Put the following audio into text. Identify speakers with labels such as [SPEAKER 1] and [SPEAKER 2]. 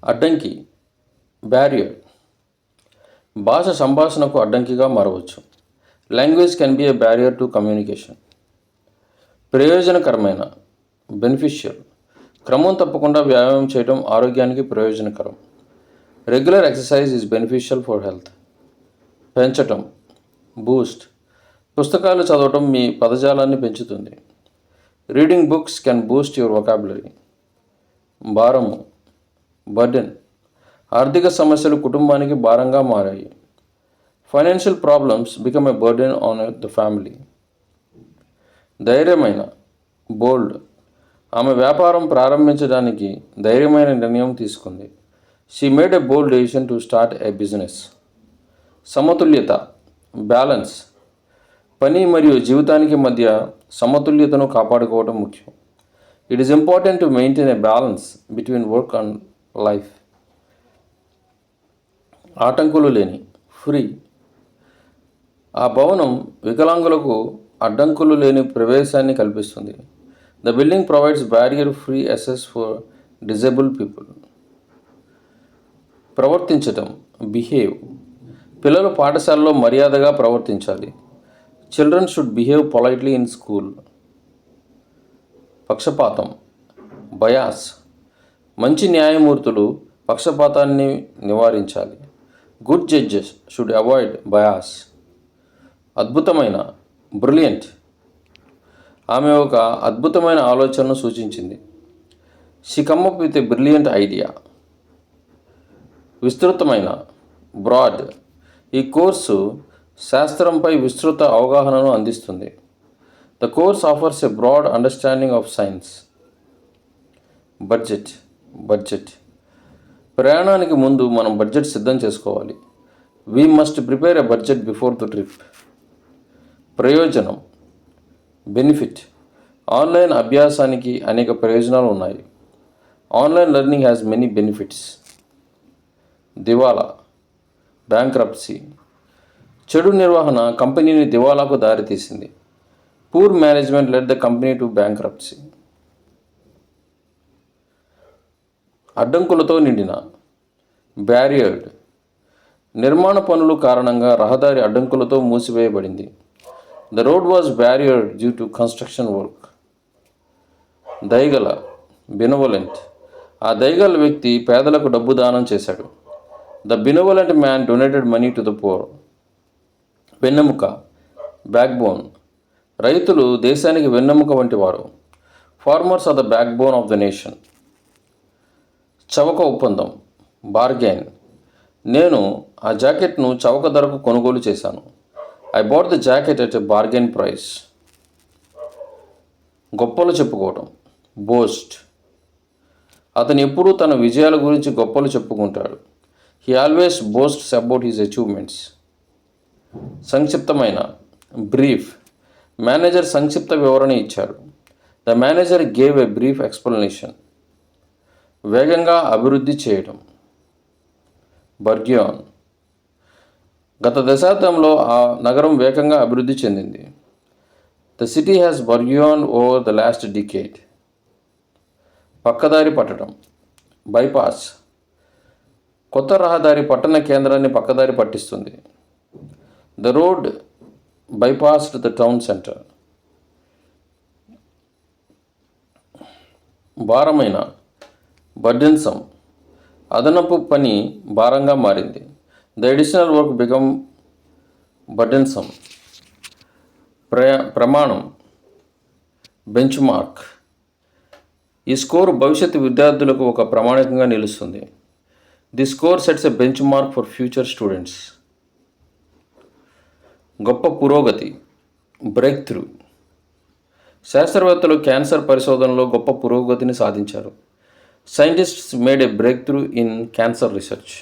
[SPEAKER 1] అడ్డంకి, బ్యారియర్. భాష సంభాషణకు అడ్డంకిగా మారవచ్చు. Language can be a barrier to communication. ప్రయోజనకరమైన, బెనిఫిషియల్. క్రమం తప్పకుండా వ్యాయామం చేయడం ఆరోగ్యానికి ప్రయోజనకరం. Regular exercise is beneficial for health. పెంచటం, బూస్ట్. పుస్తకాలు చదవటం మీ పదజాలాన్ని పెంచుతుంది. Reading books can boost your vocabulary. భారము, బర్డెన్. ఆర్థిక సమస్యలు కుటుంబానికి భారంగా మారాయి. Financial problems become a burden on the family. ధైర్యమైన, బోల్డ్. ఆమె వ్యాపారం ప్రారంభించడానికి ధైర్యమైన నిర్ణయం తీసుకుంది. She made a bold decision to start a business. సమతుల్యత, బ్యాలెన్స్. పని మరియు జీవితానికి మధ్య సమతుల్యతను కాపాడుకోవడం ముఖ్యం. It is important to maintain a balance between work and life. ఆటంకులు లేని, ఫ్రీ. ఆ భవనం వికలాంగులకు అడ్డంకులు లేని ప్రవేశాన్ని కల్పిస్తుంది. The building provides barrier free access for disabled people. ప్రవర్తించటం, బిహేవ్. పిల్లలు పాఠశాలలో మర్యాదగా ప్రవర్తించాలి. Children should behave politely in school. పక్షపాతం, బయాస్. మంచి న్యాయమూర్తులు పక్షపాతాన్ని నివారించాలి. Good judges should avoid bias. అద్భుతమైన, బ్రిలియంట్. ఆమె ఒక అద్భుతమైన ఆలోచనను సూచించింది. She come up with a brilliant idea. విస్తృతమైన, బ్రాడ్. ఈ కోర్సు శాస్త్రంపై విస్తృత అవగాహనను అందిస్తుంది. The course offers a broad understanding of science. Budget. ప్రయాణానికి ముందు మనం బడ్జెట్ సిద్ధం చేసుకోవాలి. We must prepare a budget before the trip. ప్రయోజనం, బెనిఫిట్. ఆన్లైన్ అభ్యాసానికి అనేక ప్రయోజనాలు ఉన్నాయి. Online learning has many benefits. దివాలా, బ్యాంక్రప్సీ. చెడు నిర్వహణ కంపెనీని దివాలాకు దారితీసింది. Poor management led the company to bankruptcy. అడ్డంకులతో నిండిన, బ్యారియర్డ్. నిర్మాణ పనులు కారణంగా రహదారి అడ్డంకులతో మూసివేయబడింది. The road was barriered due to construction work. దయగల, బెనవలెంట్. ఆ దయగల వ్యక్తి పేదలకు డబ్బు దానం చేశాడు. The benevolent man donated money to the poor. వెన్నెముక, బ్యాక్బోన్. రైతులు దేశానికి వెన్నెముక వంటి వారు. Farmers are the backbone of the nation. చవక ఒప్పందం, బార్గెన్. నేను ఆ జాకెట్ను చవక ధరకు కొనుగోలు చేశాను. I bought the jacket at a bargain price. గొప్పలు చెప్పుకోవటం, బోస్ట్. అతను ఎప్పుడూ తన విజయాల గురించి గొప్పలు చెప్పుకుంటాడు. He always boasts about his achievements. సంక్షిప్తమైన, బ్రీఫ్. మేనేజర్ సంక్షిప్త వివరణ ఇచ్చారు. The manager gave a brief explanation. వేగంగా అభివృద్ధి చేయడం, బర్గ్యాన్. గత దశాబ్దంలో ఆ నగరం వేగంగా అభివృద్ధి చెందింది. The city has burgeon over the last decade. పక్కదారి పట్టడం, బైపాస్. కొత్త రహదారి పట్టణ కేంద్రాన్ని పక్కదారి పట్టిస్తుంది. The road bypassed the town center. భారమైన, బర్డెన్సమ్. అదనపు పని భారంగా మారింది. The additional work become burdensome. ప్రమాణం, బెంచ్ మార్క్. ఈ స్కోర్ భవిష్యత్తు విద్యార్థులకు ఒక ప్రామాణికంగా నిలుస్తుంది. The score sets a benchmark for future students. గొప్ప పురోగతి, బ్రేక్ త్రూ. శాస్త్రవేత్తలు క్యాన్సర్ పరిశోధనలో గొప్ప పురోగతిని సాధించారు. Scientists made a break through in cancer research.